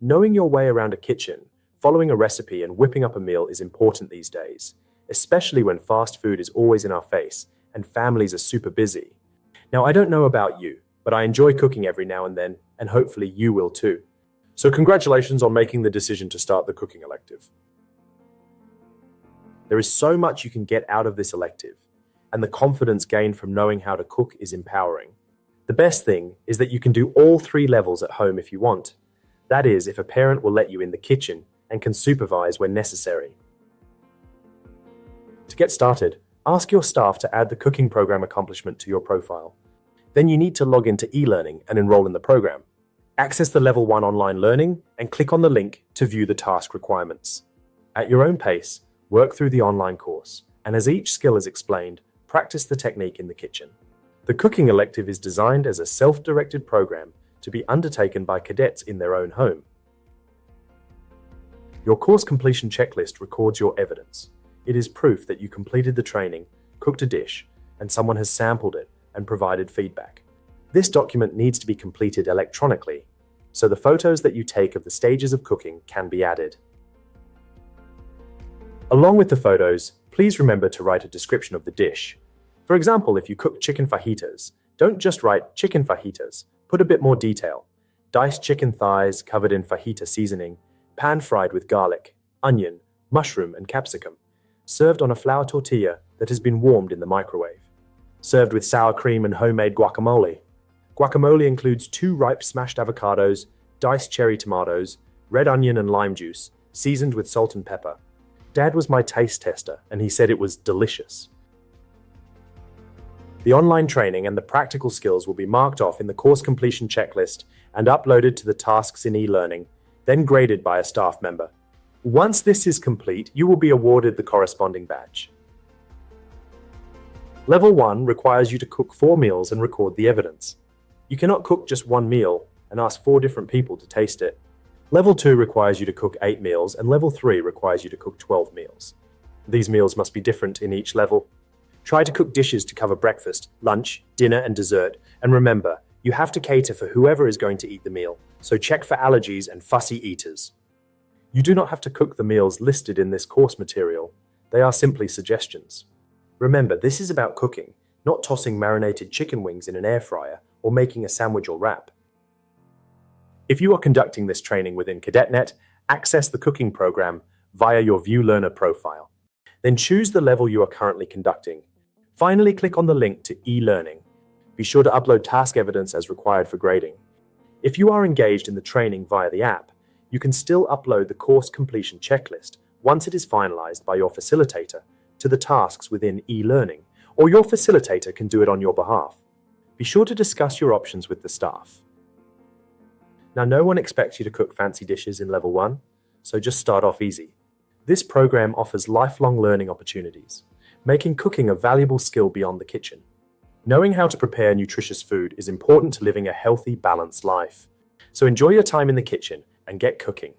Knowing your way around a kitchen, following a recipe and whipping up a meal is important these days, especially when fast food is always in our face and families are super busy. Now, I don't know about you, but I enjoy cooking every now and then, and hopefully you will too. So congratulations on making the decision to start the cooking elective. There is so much you can get out of this elective, and the confidence gained from knowing how to cook is empowering. The best thing is that you can do all 3 levels at home if you want. That is, if a parent will let you in the kitchen and can supervise when necessary. To get started, ask your staff to add the cooking program accomplishment to your profile. Then you need to log into e-learning and enroll in the program. Access the Level 1 online learning and click on the link to view the task requirements. At your own pace, work through the online course, and as each skill is explained, practice the technique in the kitchen. The cooking elective is designed as a self-directed program to be undertaken by cadets in their own home. Your course completion checklist records your evidence. It is proof that you completed the training, cooked a dish, and someone has sampled it and provided feedback. This document needs to be completed electronically, so the photos that you take of the stages of cooking can be added. Along with the photos, please remember to write a description of the dish. For example, if you cook chicken fajitas, don't just write chicken fajitas, put a bit more detail. Diced chicken thighs covered in fajita seasoning, pan-fried with garlic, onion, mushroom, and capsicum, served on a flour tortilla that has been warmed in the microwave. Served with sour cream and homemade guacamole. Guacamole includes 2 ripe smashed avocados, diced cherry tomatoes, red onion and lime juice, seasoned with salt and pepper. Dad was my taste tester, and he said it was delicious. The online training and the practical skills will be marked off in the course completion checklist and uploaded to the tasks in e-learning, then graded by a staff member. Once this is complete, you will be awarded the corresponding badge. Level 1 requires you to cook 4 meals and record the evidence. You cannot cook just 1 meal and ask 4 different people to taste it. Level 2 requires you to cook 8 meals, and Level 3 requires you to cook 12 meals. These meals must be different in each level. Try to cook dishes to cover breakfast, lunch, dinner, and dessert, and remember, you have to cater for whoever is going to eat the meal, so check for allergies and fussy eaters. You do not have to cook the meals listed in this course material. They are simply suggestions. Remember, this is about cooking, not tossing marinated chicken wings in an air fryer or making a sandwich or wrap. If you are conducting this training within CadetNet, access the cooking program via your View Learner profile. Then choose the level you are currently conducting. Finally, click on the link to e-learning. Be sure to upload task evidence as required for grading. If you are engaged in the training via the app, you can still upload the course completion checklist once it is finalized by your facilitator to the tasks within e-learning, or your facilitator can do it on your behalf. Be sure to discuss your options with the staff. Now, no one expects you to cook fancy dishes in Level 1, so just start off easy. This program offers lifelong learning opportunities, making cooking a valuable skill beyond the kitchen. Knowing how to prepare nutritious food is important to living a healthy, balanced life. So enjoy your time in the kitchen and get cooking.